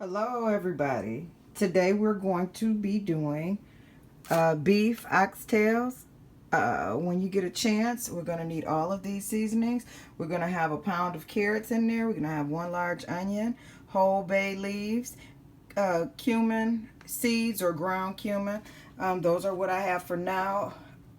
Hello everybody. Today we're going to be doing beef oxtails. When you get a chance, we're going to need all of these seasonings. We're going to have a pound of carrots in there. We're going to have one large onion, whole bay leaves, cumin seeds or ground cumin. Those are what I have for now.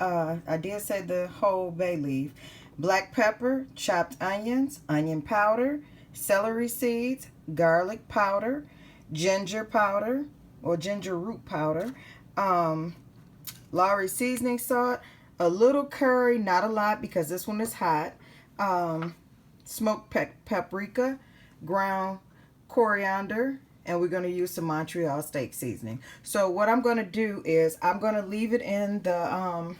I did say the whole bay leaf. Black pepper, chopped onions, onion powder, celery seeds, garlic powder, ginger powder or ginger root powder, Lowry seasoning salt, a little curry, not a lot because this one is hot, smoked paprika, ground coriander, and we're going to use some Montreal steak seasoning. So what I'm going to do is I'm going to leave it in the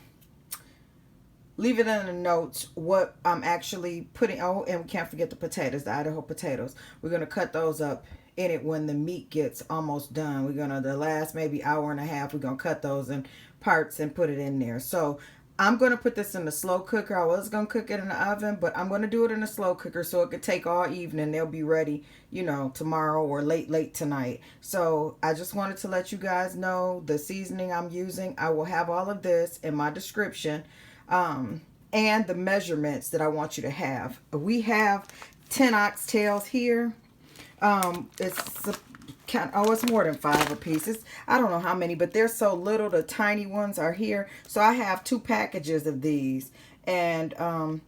notes what I'm actually putting. Oh, and we can't forget the potatoes, the Idaho potatoes. We're going to cut those up in it when the meat gets almost done. We're going to, the last maybe hour and a half, we're going to cut those in parts and put it in there. So I'm going to put this in the slow cooker. I was going to cook it in the oven, but I'm going to do it in a slow cooker so it could take all evening. They'll be ready, you know, tomorrow or late tonight. So I just wanted to let you guys know the seasoning I'm using. I will have all of this in my description. And the measurements that I want you to have. We have 10 oxtails here. It's more than 5 a piece. I don't know how many, but they're so little. The tiny ones are here. So I have 2 packages of these, and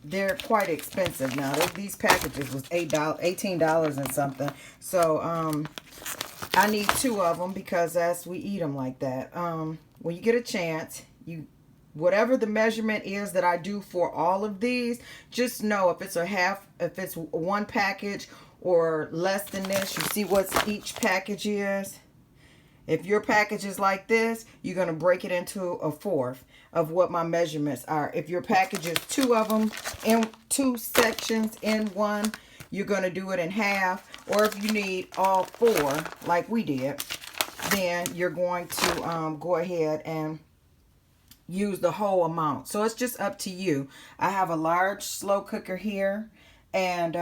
they're quite expensive now. These packages was $18 and something. So I need 2 of them because we eat them like that. When you get a chance, whatever the measurement is that I do for all of these, just know if it's 1 package or less than this, you see what each package is. If your package is like this, you're going to break it into a fourth of what my measurements are. If your package is 2 of them in 2 sections in one, you're going to do it in half. Or if you need all 4 like we did, then you're going to go ahead and use the whole amount. So it's just up to you. I have a large slow cooker here, and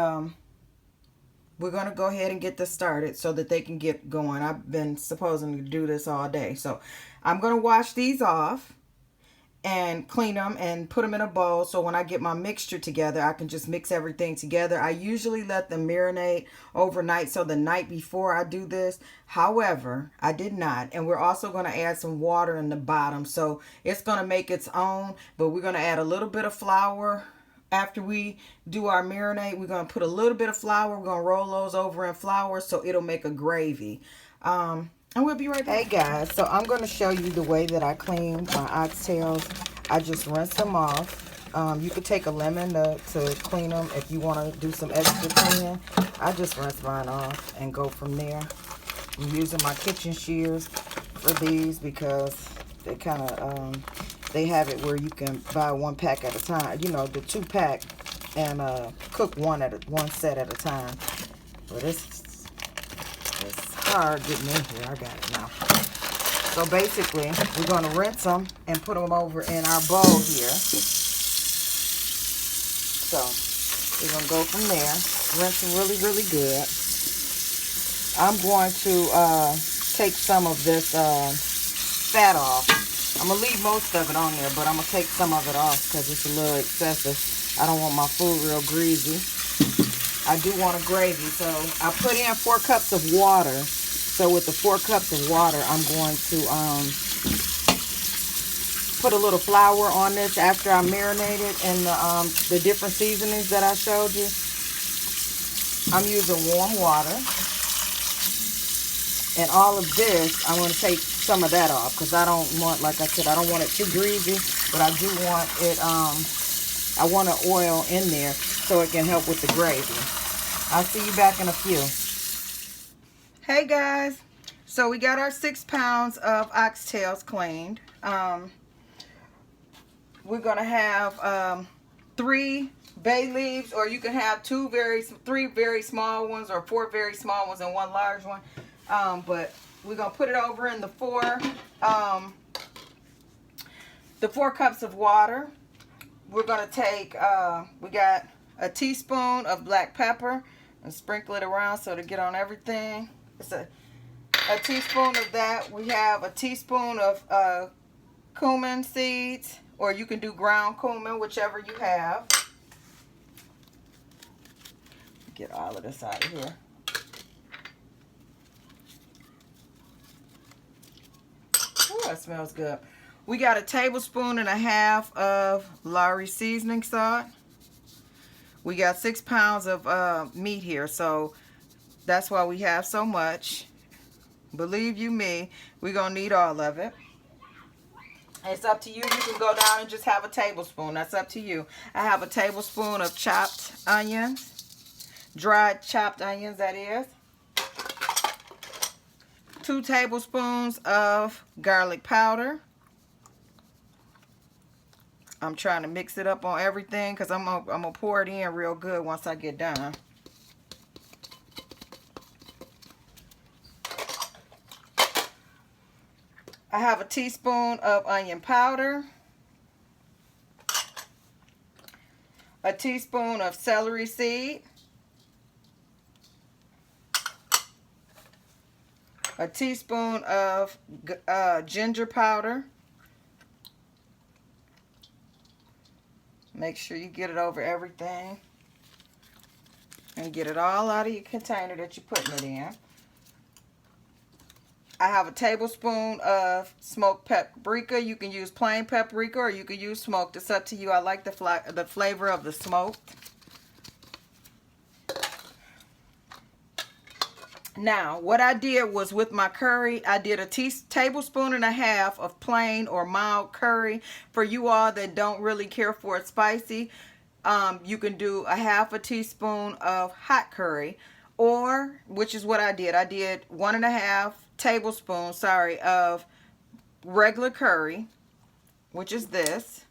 we're going to go ahead and get this started so that they can get going. I've been supposing to do this all day. So I'm going to wash these off and clean them and put them in a bowl, so when I get my mixture together, I can just mix everything together. I usually let them marinate overnight, so the night before I do this. However, I did not, and we're also going to add some water in the bottom, so it's going to make its own, but we're going to add a little bit of flour. After we do our marinade, we're going to put a little bit of flour. We're going to roll those over in flour so it'll make a gravy. And we'll be right back. Hey guys, so I'm going to show you the way that I clean my oxtails. I just rinse them off. You could take a lemon to clean them if you want to do some extra cleaning. I just rinse mine off and go from there. I'm using my kitchen shears for these because they kind of, they have it where you can buy 1 pack at a time. You know, the 2-pack and cook one set at a time. But it's hard getting in here. I got it now. So basically, we're going to rinse them and put them over in our bowl here. So we're going to go from there. Rinse them really, really good. I'm going to take some of this fat off. I'm going to leave most of it on there, but I'm going to take some of it off because it's a little excessive. I don't want my food real greasy. I do want a gravy, so I put in 4 cups of water. So with the 4 cups of water, I'm going to put a little flour on this after I marinate it in the different seasonings that I showed you. I'm using warm water. And all of this, I'm going to take some of that off because I don't want, like I said, I don't want it too greasy, but I do want it, I want an oil in there so it can help with the gravy. I'll see you back in a few. Hey guys, so we got our 6 pounds of oxtails cleaned. We're gonna have 3 bay leaves, or you can have 3 very small ones, or 4 very small ones and 1 large one. But we're gonna put it over in the 4 cups of water. We're gonna take we got a teaspoon of black pepper, and sprinkle it around so to get on everything. It's a teaspoon of that. We have a teaspoon of cumin seeds, or you can do ground cumin, whichever you have. Get all of this out of here. Ooh, that smells good. We got a tablespoon and a half of Celery seasoning salt. We got 6 pounds of meat here, so that's why we have so much. Believe you me, we're going to need all of it. It's up to you. You can go down and just have a tablespoon. That's up to you. I have a tablespoon of chopped onions. Dried chopped onions, that is. 2 tablespoons of garlic powder. I'm trying to mix it up on everything because I'm gonna pour it in real good once I get done. I have a teaspoon of onion powder, a teaspoon of celery seed, a teaspoon of ginger powder. Make sure you get it over everything and get it all out of your container that you're putting it in. I have a tablespoon of smoked paprika. You can use plain paprika or you can use smoked. It's up to you. I like the flavor of the smoked. Now, what I did was with my curry, I did a tablespoon and a half of plain or mild curry. For you all that don't really care for it spicy, you can do a half a teaspoon of hot curry, or, which is what I did. I did 1.5 tablespoons, of regular curry, which is this,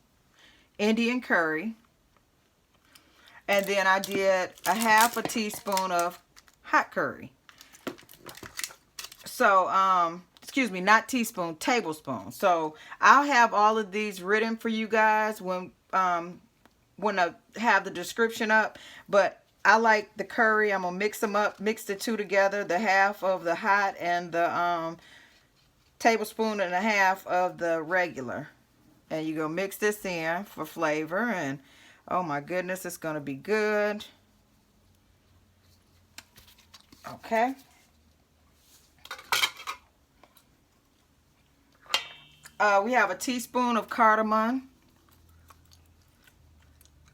Indian curry. And then I did a half a teaspoon of hot curry. So, excuse me, not teaspoon, tablespoon. So I'll have all of these written for you guys when I have the description up. But I like the curry. I'm gonna mix them up, mix the two together, the half of the hot and the tablespoon and a half of the regular. And you're gonna mix this in for flavor, and oh my goodness, it's gonna be good. Okay. We have a teaspoon of cardamom.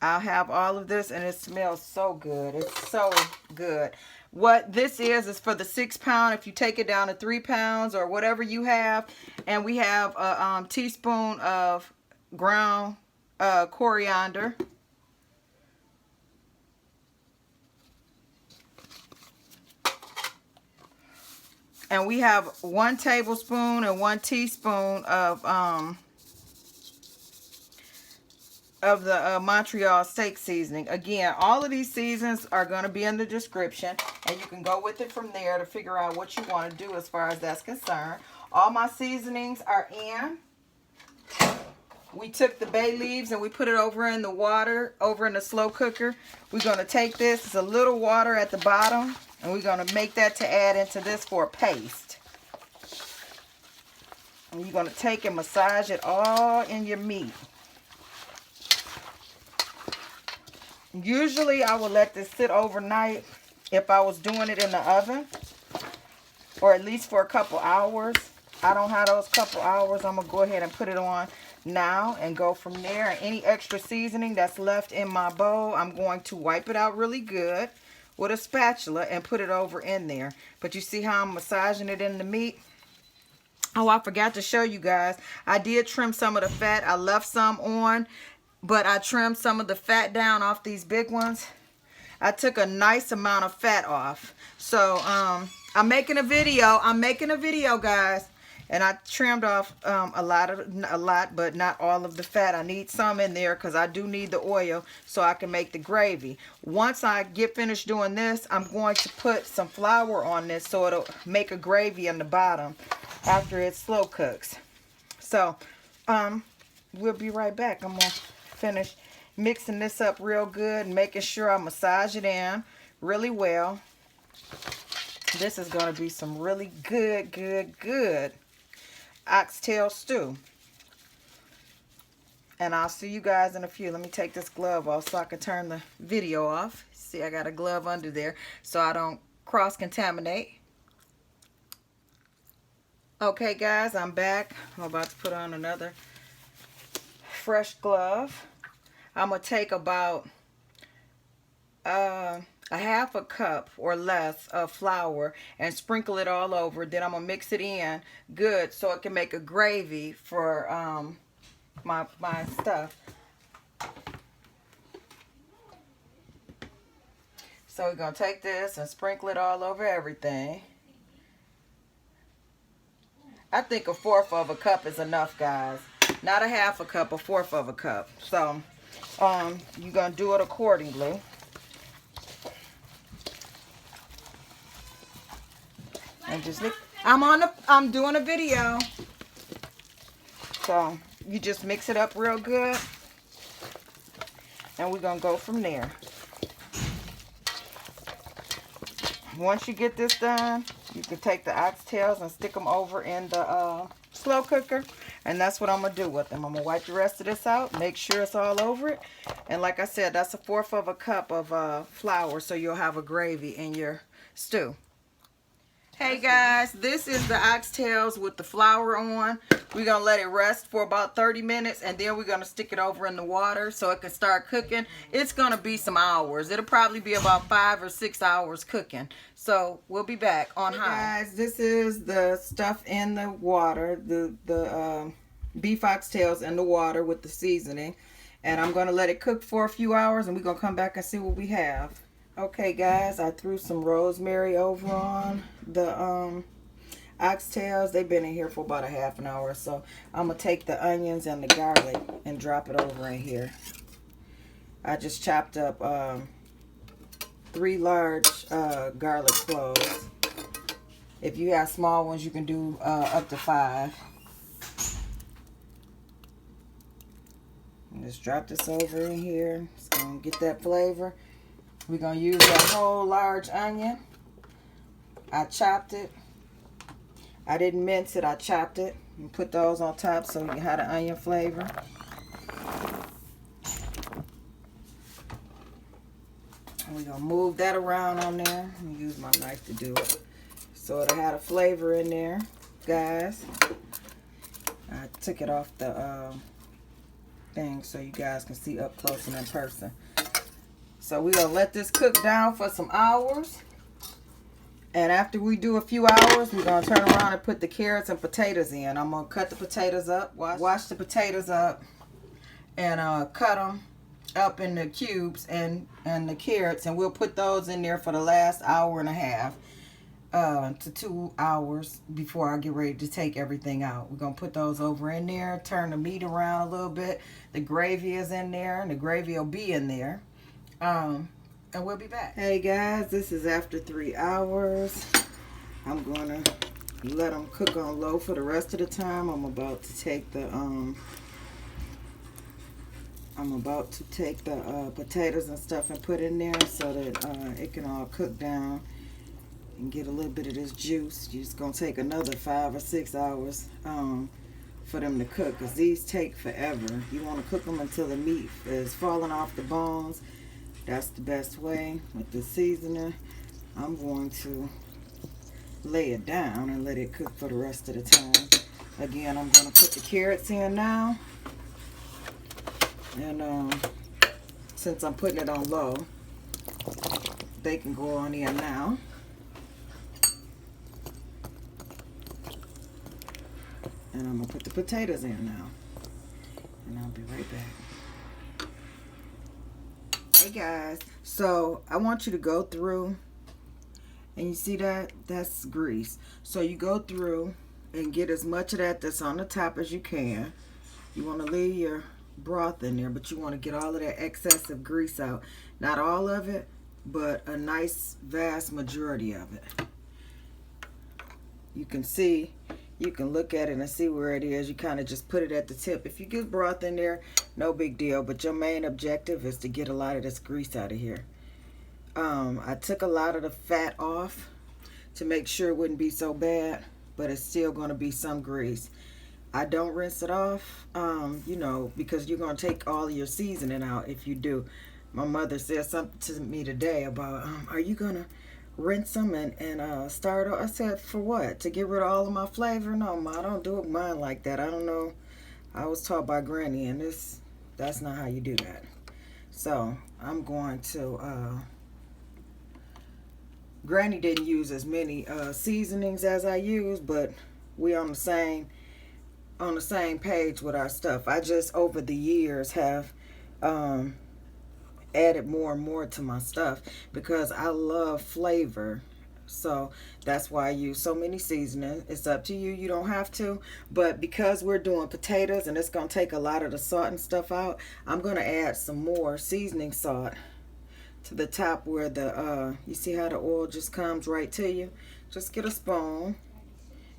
I'll have all of this, and it smells so good. It's so good. What this is for the 6 pound. If you take it down to 3 pounds or whatever you have. And we have a teaspoon of ground coriander. And we have 1 tablespoon and 1 teaspoon of the Montreal steak seasoning. Again, all of these seasons are going to be in the description, and you can go with it from there to figure out what you want to do as far as that's concerned. All my seasonings are in. We took the bay leaves and we put it over in the water, over in the slow cooker. We're going to take this, it's a little water at the bottom, and we're going to make that to add into this for a paste. And you're going to take and massage it all in your meat. Usually I would let this sit overnight if I was doing it in the oven, or at least for a couple hours. I don't have those couple hours. I'm going to go ahead and put it on now and go from there. And any extra seasoning that's left in my bowl, I'm going to wipe it out really good with a spatula and put it over in there. But you see how I'm massaging it in the meat? Oh, I forgot to show you guys. I did trim some of the fat. I left some on, but I trimmed some of the fat down off these big ones. I took a nice amount of fat off. So I'm making a video, guys. And I trimmed off a lot, but not all of the fat. I need some in there because I do need the oil so I can make the gravy. Once I get finished doing this, I'm going to put some flour on this so it'll make a gravy in the bottom after it slow cooks. So we'll be right back. I'm going to finish mixing this up real good and making sure I massage it in really well. This is going to be some really good oxtail stew. And I'll see you guys in a few. Let me take this glove off so I can turn the video off. See, I got a glove under there so I don't cross-contaminate. Okay, guys, I'm back. I'm about to put on another fresh glove. I'm going to take about a half a cup or less of flour and sprinkle it all over. Then I'm going to mix it in good so it can make a gravy for my stuff. So we're going to take this and sprinkle it all over everything. I think 1/4 of a cup is enough, guys. Not a half a cup, 1/4 of a cup. So you're going to do it accordingly. And just I'm doing a video. So you just mix it up real good. And we're going to go from there. Once you get this done, you can take the oxtails and stick them over in the slow cooker. And that's what I'm going to do with them. I'm going to wipe the rest of this out, make sure it's all over it. And like I said, that's 1/4 of a cup of flour, so you'll have a gravy in your stew. Hey guys, this is the oxtails with the flour on. We're going to let it rest for about 30 minutes and then we're going to stick it over in the water so it can start cooking. It's going to be some hours. It'll probably be about 5 or 6 hours cooking. So we'll be back on high. Guys, this is the stuff in the water, the beef oxtails in the water with the seasoning. And I'm going to let it cook for a few hours and we're going to come back and see what we have. Okay guys, I threw some rosemary over on the oxtails. They've been in here for about a half an hour, so I'm going to take the onions and the garlic and drop it over in here. I just chopped up 3 large garlic cloves. If you have small ones, you can do up to 5. And just drop this over in here. It's going to get that flavor. We're going to use that whole large onion. I chopped it. I didn't mince it. I chopped it and put those on top so you have the onion flavor. And we're going to move that around on there. I'm going to use my knife to do it. So it'll have the flavor in there, guys. I took it off the thing so you guys can see up close and in person. So we're going to let this cook down for some hours. And after we do a few hours, we're going to turn around and put the carrots and potatoes in. I'm going to cut the potatoes up, wash the potatoes up, and cut them up in the cubes and the carrots. And we'll put those in there for the last hour and a half to 2 hours before I get ready to take everything out. We're going to put those over in there, turn the meat around a little bit. The gravy is in there, and the gravy will be in there. And we'll be back. Hey guys, this is after 3 hours. I'm gonna let them cook on low for the rest of the time. I'm about to take the potatoes and stuff and put in there so that it can all cook down and get a little bit of this juice. You're just gonna take another 5 or 6 hours for them to cook, because these take forever. You want to cook them until the meat is falling off the bones. That's the best way. With the seasoning, I'm going to lay it down and let it cook for the rest of the time. Again, I'm going to put the carrots in now. And since I'm putting it on low, they can go on in now. And I'm going to put the potatoes in now. And I'll be right back. Hey guys, so I want you to go through, and you see that's grease. So you go through and get as much of that's on the top as you can. You want to leave your broth in there, but you want to get all of that excessive grease out. Not all of it, but a nice vast majority of it. You can see, you can look at it and see where it is. You kind of just put it at the tip. If you get broth in there, no big deal, but your main objective is to get a lot of this grease out of here. I took a lot of the fat off to make sure it wouldn't be so bad, but it's still going to be some grease. I don't rinse it off, you know, because you're going to take all your seasoning out if you do. My mother said something to me today about, are you going to rinse them and start off? I said, for what? To get rid of all of my flavor? No, Ma, I don't do it mine like that. I don't know. I was taught by Granny, and that's not how you do that. So I'm going to, Granny didn't use as many seasonings as I use, but we on the same page with our stuff. I just over the years have added more and more to my stuff because I love flavor. So that's why I use so many seasonings. It's up to you. You don't have to. But because we're doing potatoes and it's going to take a lot of the salt and stuff out, I'm going to add some more seasoning salt to the top where the, you see how the oil just comes right to you? Just get a spoon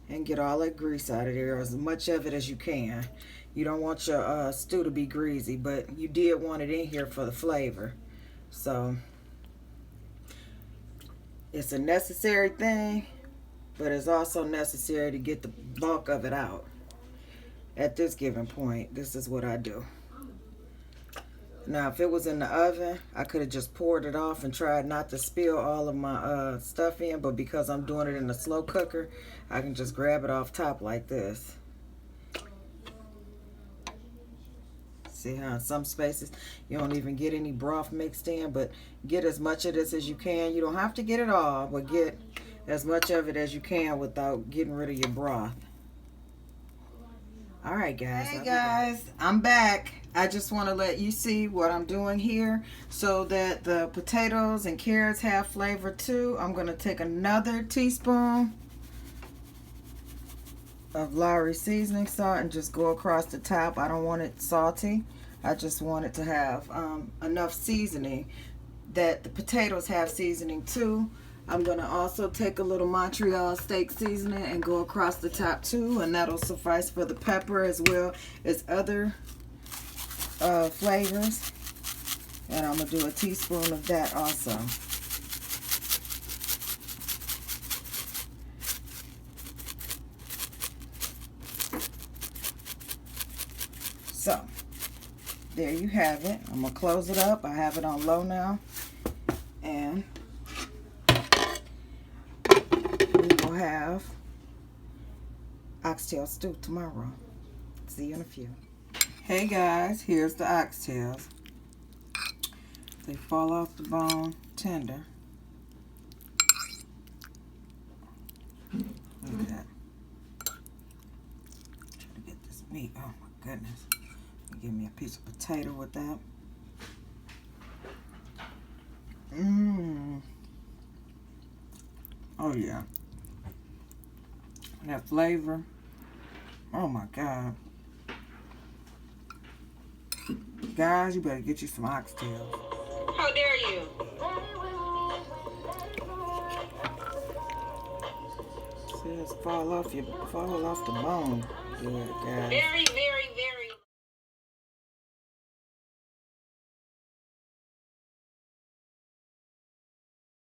and get all that grease out of there, as much of it as you can. You don't want your stew to be greasy, but you did want it in here for the flavor. So it's a necessary thing, but it's also necessary to get the bulk of it out. At this given point, this is what I do. Now, if it was in the oven, I could have just poured it off and tried not to spill all of my stuff in, but because I'm doing it in a slow cooker, I can just grab it off top like this. See how in some spaces you don't even get any broth mixed in, but get as much of this as you can. You don't have to get it all, but get as much of it as you can without getting rid of your broth. All right, guys. Hey, guys, I'm back. I just want to let you see what I'm doing here so that the potatoes and carrots have flavor too. I'm going to take another teaspoon of Lowry seasoning salt and just go across the top. I don't want it salty. I just want it to have enough seasoning that the potatoes have seasoning too. I'm going to also take a little Montreal steak seasoning and go across the top too, and that'll suffice for the pepper as well as other flavors. And I'm going to do a teaspoon of that also. So, there you have it. I'm going to close it up. I have it on low now. And we will have oxtail stew tomorrow. See you in a few. Hey guys, here's the oxtails. They fall off the bone tender. Look at that. Trying to get this meat. Oh my goodness. Give me a piece of potato with that. Oh yeah. That flavor. Oh my God. Guys, you better get you some oxtails. How dare you? See, it's fall off the bone. Good, guys. Very, very